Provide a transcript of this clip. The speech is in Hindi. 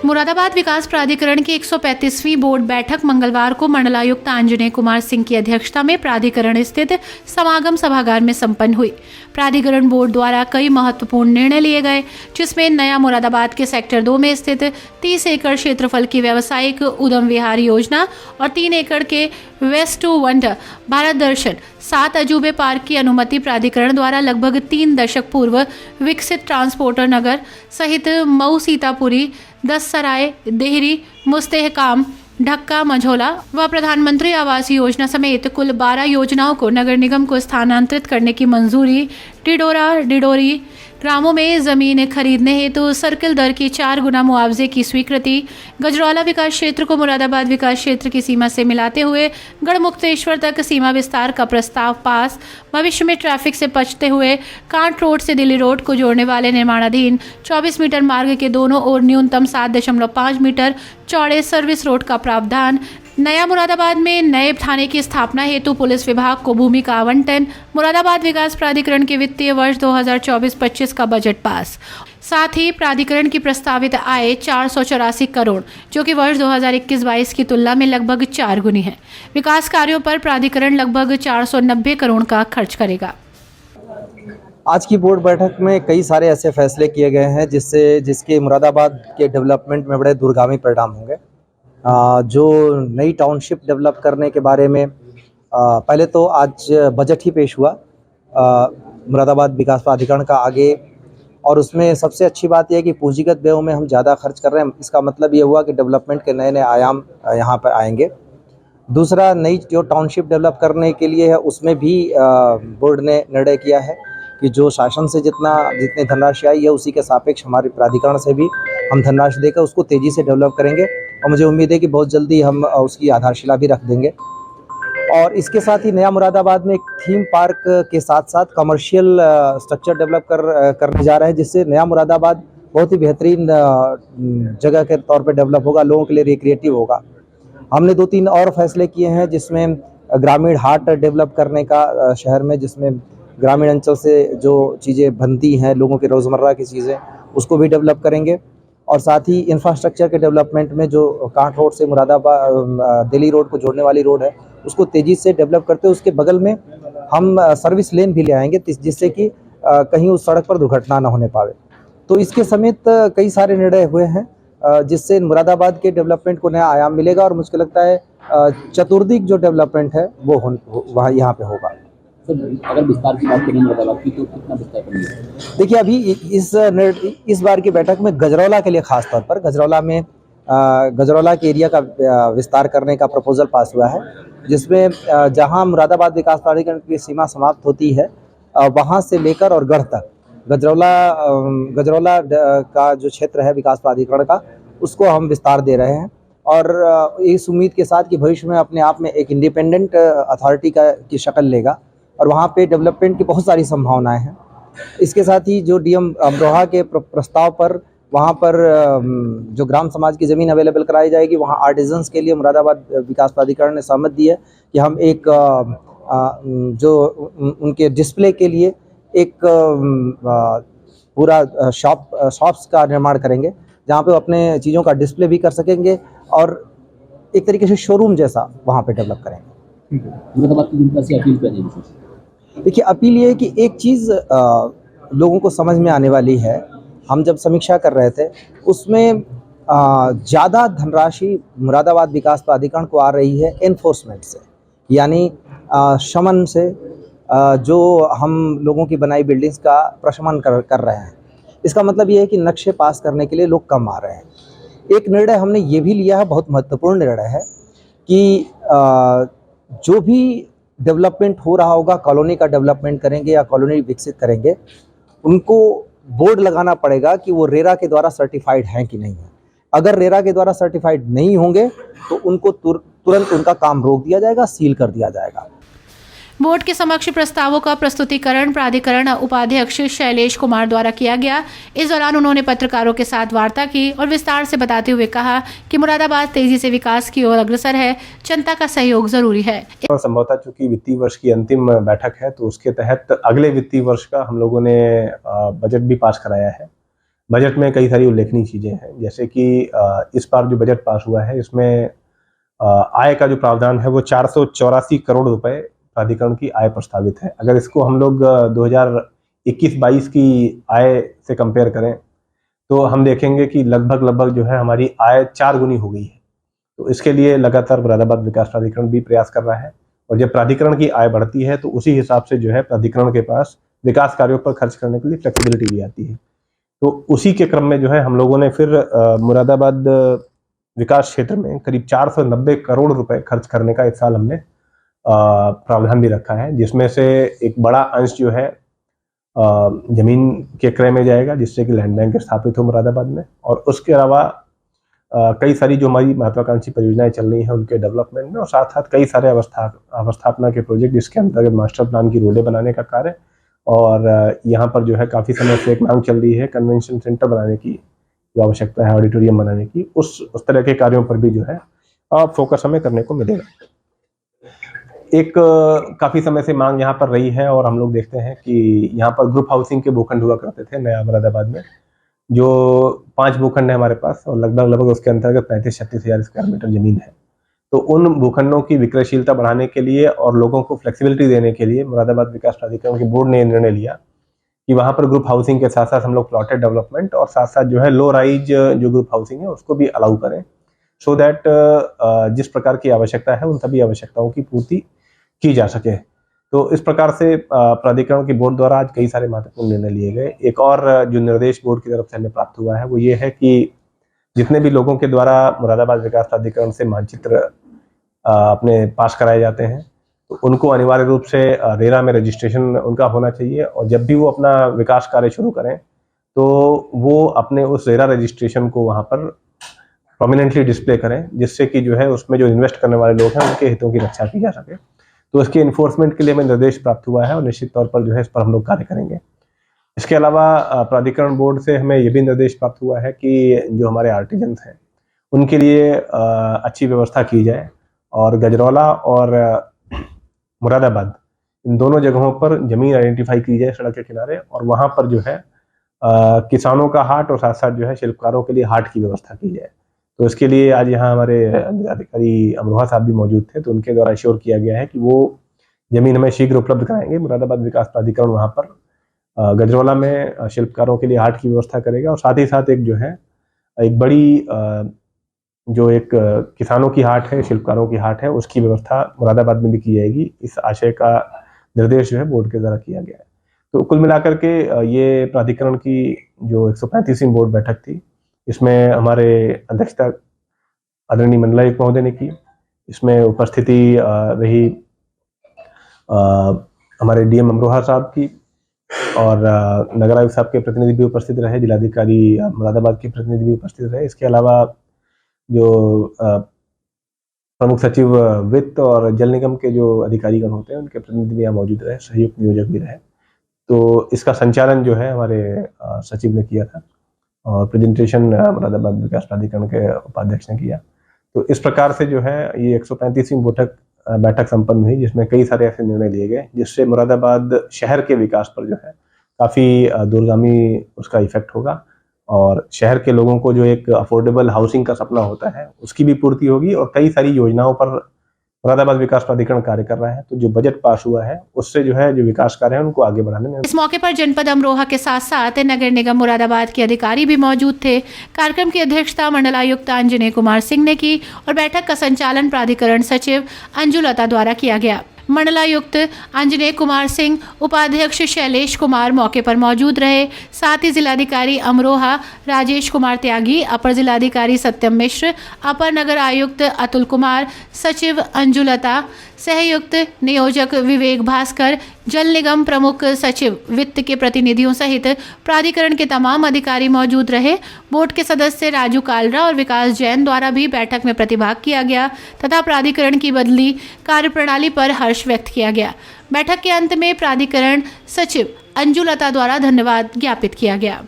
मुरादाबाद विकास प्राधिकरण की 135वीं बोर्ड बैठक मंगलवार को मंडलायुक्त आंजनेय कुमार सिंह की अध्यक्षता में प्राधिकरण स्थित समागम सभागार में संपन्न हुई। प्राधिकरण बोर्ड द्वारा कई महत्वपूर्ण निर्णय लिए गए, जिसमें नया मुरादाबाद के सेक्टर 2 में स्थित 30 एकड़ क्षेत्रफल की व्यावसायिक उद्यम विहार योजना और 3 एकड़ के waste to wonder Bharat Darshan 7 अजूबे पार्क की अनुमति प्राधिकरण द्वारा लगभग 3 दशक पूर्व विकसित ट्रांसपोर्टर नगर सहित मऊ, सीतापुरी, दससराय, देहरी, मुस्तेहकाम, ढक्का, मझौला व प्रधानमंत्री आवास योजना समेत कुल 12 योजनाओं को नगर निगम को स्थानांतरित करने की मंजूरी, डिडोरी ग्रामों में जमीन खरीदने हेतु सर्किल दर की 4 गुना मुआवजे की स्वीकृति, गजरौला विकास क्षेत्र को मुरादाबाद विकास क्षेत्र की सीमा से मिलाते हुए गढ़मुक्तेश्वर तक सीमा विस्तार का प्रस्ताव पास, भविष्य में ट्रैफिक से बचते हुए कांट रोड से दिल्ली रोड को जोड़ने वाले निर्माणाधीन 24 मीटर मार्ग के दोनों ओर न्यूनतम 7.5 मीटर चौड़े सर्विस रोड का प्रावधान, नया मुरादाबाद में नए थाने की स्थापना हेतु पुलिस विभाग को भूमि का आवंटन, मुरादाबाद विकास प्राधिकरण के वित्तीय वर्ष 2024-25 का बजट पास। साथ ही प्राधिकरण की प्रस्तावित आय 484 करोड़, जो कि वर्ष 2021-22 की तुलना में लगभग 4 गुनी है। विकास कार्यों पर प्राधिकरण लगभग 490 करोड़ का खर्च करेगा। आज की बोर्ड बैठक में कई सारे ऐसे फैसले किए गए हैं जिसके मुरादाबाद के डेवलपमेंट में बड़े दूरगामी परिणाम होंगे। जो नई टाउनशिप डेवलप करने के बारे में पहले तो आज बजट ही पेश हुआ मुरादाबाद विकास प्राधिकरण का आगे, और उसमें सबसे अच्छी बात यह है कि पूंजीगत व्ययों में हम ज़्यादा खर्च कर रहे हैं। इसका मतलब ये हुआ कि डेवलपमेंट के नए नए आयाम यहाँ पर आएंगे। दूसरा, नई जो टाउनशिप डेवलप करने के लिए है उसमें भी बोर्ड ने निर्णय किया है कि जो शासन से जितनी धनराशि आई है उसी के सापेक्ष हमारे प्राधिकरण से भी हम धनराशि देकर उसको तेज़ी से डेवलप करेंगे, और मुझे उम्मीद है कि बहुत जल्दी हम उसकी आधारशिला भी रख देंगे। और इसके साथ ही नया मुरादाबाद में एक थीम पार्क के साथ साथ कमर्शियल स्ट्रक्चर डेवलप करने जा रहे हैं, जिससे नया मुरादाबाद बहुत ही बेहतरीन जगह के तौर पे डेवलप होगा, लोगों के लिए रिक्रिएटिव होगा। हमने 2-3 और फैसले किए हैं जिसमें ग्रामीण हाट डेवलप करने का शहर में, जिसमें ग्रामीण अंचल से जो चीज़ें बनती हैं, लोगों के रोज़मर्रा की चीज़ें, उसको भी डेवलप करेंगे। और साथ ही इंफ्रास्ट्रक्चर के डेवलपमेंट में जो कांट रोड से मुरादाबाद दिल्ली रोड को जोड़ने वाली रोड है उसको तेज़ी से डेवलप करते हुए उसके बगल में हम सर्विस लेन भी ले आएंगे, जिससे कि कहीं उस सड़क पर दुर्घटना न होने पावे। तो इसके समेत कई सारे निर्णय हुए हैं जिससे मुरादाबाद के डेवलपमेंट को नया आयाम मिलेगा, और मुझे लगता है चतुर्दिक जो डेवलपमेंट है वो वहाँ यहाँ पे होगा। अगर विस्तार की बात करें मुरादाबाद की, तो कितना विस्तार करेंगे? देखिए, अभी इस बार की बैठक में गजरौला के लिए खास तौर पर गजरौला के एरिया का विस्तार करने का प्रपोजल पास हुआ है, जिसमें जहां मुरादाबाद विकास प्राधिकरण की सीमा समाप्त होती है वहां से लेकर और गढ़ तक गजरौला का जो क्षेत्र है विकास प्राधिकरण का, उसको हम विस्तार दे रहे हैं, और इस उम्मीद के साथ कि भविष्य में अपने आप में एक इंडिपेंडेंट अथॉरिटी की शक्ल लेगा, और वहाँ पे डेवलपमेंट की बहुत सारी संभावनाएं हैं। इसके साथ ही जो डीएम अमरोहा के प्रस्ताव पर वहाँ पर जो ग्राम समाज की ज़मीन अवेलेबल कराई जाएगी, वहाँ आर्टिजन्स के लिए मुरादाबाद विकास प्राधिकरण ने सहमत दी है कि हम एक जो उनके डिस्प्ले के लिए एक पूरा शॉप्स का निर्माण करेंगे, जहाँ पे अपने चीज़ों का डिस्प्ले भी कर सकेंगे और एक तरीके से शोरूम जैसा वहाँ पे डेवलप करेंगे। मुरादाबाद की जनता से अपील करेंगे। देखिए, अपील ये है कि एक चीज़ लोगों को समझ में आने वाली है। हम जब समीक्षा कर रहे थे उसमें ज़्यादा धनराशि मुरादाबाद विकास प्राधिकरण को आ रही है एनफोर्समेंट से, यानी शमन से, जो हम लोगों की बनाई बिल्डिंग्स का प्रशमन कर रहे हैं। इसका मतलब ये है कि नक्शे पास करने के लिए लोग कम आ रहे हैं। एक निर्णय हमने ये भी लिया है, बहुत महत्वपूर्ण निर्णय है, कि जो भी डेवलपमेंट हो रहा होगा, कॉलोनी का डेवलपमेंट करेंगे या कॉलोनी विकसित करेंगे, उनको बोर्ड लगाना पड़ेगा कि वो रेरा के द्वारा सर्टिफाइड हैं कि नहीं है। अगर रेरा के द्वारा सर्टिफाइड नहीं होंगे तो उनको तुरंत उनका काम रोक दिया जाएगा, सील कर दिया जाएगा। बोर्ड के समक्ष प्रस्तावों का प्रस्तुतिकरण प्राधिकरण उपाध्यक्ष शैलेश कुमार द्वारा किया गया। इस दौरान उन्होंने पत्रकारों के साथ वार्ता की और विस्तार से बताते हुए कहा कि मुरादाबाद तेजी से विकास की ओर अग्रसर है, जनता का सहयोग जरूरी है। संभवतः चूंकि वित्तीय वर्ष की अंतिम बैठक है, तो उसके तहत अगले वित्तीय वर्ष का हम लोगों ने बजट भी पास कराया है, बजट में कई सारी उल्लेखनीय चीज़ें हैं, जैसे कि इस बार जो बजट पास हुआ है इसमें आय का जो प्रावधान है वो 484 करोड़ रुपए प्राधिकरण की आय प्रस्तावित है। अगर इसको हम लोग 2021-22 की आय से कंपेयर करें तो हम देखेंगे कि लगभग जो है हमारी आय 4 गुनी हो गई है। तो इसके लिए लगातार मुरादाबाद विकास प्राधिकरण भी प्रयास कर रहा है, और जब प्राधिकरण की आय बढ़ती है तो उसी हिसाब से जो है प्राधिकरण के पास विकास कार्यों पर खर्च करने के लिए फ्लेक्सिबिलिटी भी आती है। तो उसी के क्रम में जो है हम लोगों ने फिर मुरादाबाद विकास क्षेत्र में करीब 490 करोड़ रुपए खर्च करने का इस साल हमने प्रावधान भी रखा है, जिसमें से एक बड़ा अंश जो है जमीन के क्रय में जाएगा, जिससे कि लैंड बैंक स्थापित हो मुरादाबाद में, और उसके अलावा कई सारी जो हमारी महत्वाकांक्षी परियोजनाएं चल रही हैं उनके डेवलपमेंट में, और साथ साथ कई सारे अवस्थापना के प्रोजेक्ट, जिसके अंतर्गत मास्टर प्लान की रोडें बनाने का कार्य, और यहाँ पर जो है काफ़ी समय से एक मांग चल रही है कन्वेंशन सेंटर बनाने की, जो आवश्यकता है ऑडिटोरियम बनाने की, उस तरह के कार्यों पर भी जो है फोकस हमें करने को मिलेगा। एक काफ़ी समय से मांग यहाँ पर रही है, और हम लोग देखते हैं कि यहाँ पर ग्रुप हाउसिंग के भूखंड हुआ करते थे नया मुरादाबाद में, जो 5 भूखंड है हमारे पास, और लगभग उसके अंतर्गत 35-36 हज़ार स्क्वायर मीटर जमीन है। तो उन भूखंडों की विक्रयशीलता बढ़ाने के लिए और लोगों को फ्लेक्सिबिलिटी देने के लिए मुरादाबाद विकास प्राधिकरण के बोर्ड ने निर्णय लिया कि वहाँ पर ग्रुप हाउसिंग के साथ साथ हम लोग प्लॉटेड डेवलपमेंट और साथ साथ जो है लो राइज जो ग्रुप हाउसिंग है उसको भी अलाउ करें, सो दैट जिस प्रकार की आवश्यकता है उन सभी आवश्यकताओं की पूर्ति की जा सके। तो इस प्रकार से प्राधिकरण के बोर्ड द्वारा आज कई सारे महत्वपूर्ण निर्णय लिए गए। एक और जो निर्देश बोर्ड की तरफ से हमें प्राप्त हुआ है वो ये है कि जितने भी लोगों के द्वारा मुरादाबाद विकास प्राधिकरण से मानचित्र अपने पास कराए जाते हैं तो उनको अनिवार्य रूप से रेरा में रजिस्ट्रेशन उनका होना चाहिए, और जब भी वो अपना विकास कार्य शुरू करें तो वो अपने उस रेरा रजिस्ट्रेशन को वहाँ पर प्रोमिनेंटली डिस्प्ले करें, जिससे कि जो है उसमें जो इन्वेस्ट करने वाले लोग हैं उनके हितों की रक्षा की जा सके। तो इसके इन्फोर्समेंट के लिए हमें निर्देश प्राप्त हुआ है, और निश्चित तौर पर जो है इस पर हम लोग कार्य करेंगे। इसके अलावा प्राधिकरण बोर्ड से हमें ये भी निर्देश प्राप्त हुआ है कि जो हमारे आर्टिजन्स हैं उनके लिए अच्छी व्यवस्था की जाए, और गजरौला और मुरादाबाद इन दोनों जगहों पर जमीन आइडेंटिफाई की जाए सड़क के किनारे, और वहाँ पर जो है किसानों का हाट और साथ साथ जो है शिल्पकारों के लिए हाट की व्यवस्था की जाए। तो इसके लिए आज यहाँ हमारे जिलाधिकारी अमरोहा साहब भी मौजूद थे, तो उनके द्वारा एश्योर किया गया है कि वो जमीन हमें शीघ्र उपलब्ध कराएंगे। मुरादाबाद विकास प्राधिकरण वहाँ पर गजरौला में शिल्पकारों के लिए हाट की व्यवस्था करेगा, और साथ ही साथ एक जो है एक बड़ी जो एक किसानों की हाट है, शिल्पकारों की हाट है, उसकी व्यवस्था मुरादाबाद में भी की जाएगी। इस आशय का निर्देश जो है बोर्ड के द्वारा किया गया है। तो कुल मिलाकर के ये प्राधिकरण की जो 135वीं बोर्ड बैठक थी, इसमें हमारे अध्यक्षता आदरणीय मंडलायुक्त महोदय ने की। इसमें उपस्थिति रही हमारे डीएम अमरोहा साहब की, और नगर आयुक्त साहब के प्रतिनिधि भी उपस्थित रहे, जिलाधिकारी मुरादाबाद के प्रतिनिधि भी उपस्थित रहे। इसके अलावा जो प्रमुख सचिव वित्त और जल निगम के जो अधिकारीगण होते हैं उनके प्रतिनिधि भी यहाँ मौजूद रहे, संयुक्त नियोजक भी रहे। तो इसका संचालन जो है हमारे सचिव ने किया था, और प्रेजेंटेशन मुरादाबाद विकास प्राधिकरण के उपाध्यक्ष ने किया। तो इस प्रकार से जो है ये 135वीं बैठक संपन्न हुई, जिसमें कई सारे ऐसे निर्णय लिए गए जिससे मुरादाबाद शहर के विकास पर जो है काफ़ी दूरगामी उसका इफेक्ट होगा, और शहर के लोगों को जो एक अफोर्डेबल हाउसिंग का सपना होता है उसकी भी पूर्ति होगी, और कई सारी योजनाओं पर मुरादाबाद विकास प्राधिकरण कार्य कर रहा है। तो जो बजट पास हुआ है उससे जो है जो विकास कार्य है उनको आगे बढ़ाने में। इस मौके पर जनपद अमरोहा के साथ साथ नगर निगम मुरादाबाद के अधिकारी भी मौजूद थे। कार्यक्रम की अध्यक्षता मंडलायुक्त अंजने कुमार सिंह ने की, और बैठक का संचालन प्राधिकरण सचिव अंजुलता द्वारा किया गया। मंडलायुक्त अंजने कुमार सिंह, उपाध्यक्ष शैलेश कुमार मौके पर मौजूद रहे। साथ ही जिलाधिकारी अमरोहा राजेश कुमार त्यागी, अपर जिलाधिकारी सत्यम मिश्र, अपर नगर आयुक्त अतुल कुमार, सचिव अंजुलता, सहयुक्त नियोजक विवेक भास्कर, जल निगम प्रमुख सचिव वित्त के प्रतिनिधियों सहित प्राधिकरण के तमाम अधिकारी मौजूद रहे। बोर्ड के सदस्य राजू कालरा और विकास जैन द्वारा भी बैठक में प्रतिभाग किया गया तथा प्राधिकरण की बदली कार्यप्रणाली पर हर्ष व्यक्त किया गया। बैठक के अंत में प्राधिकरण सचिव अंजुलता द्वारा धन्यवाद ज्ञापित किया गया।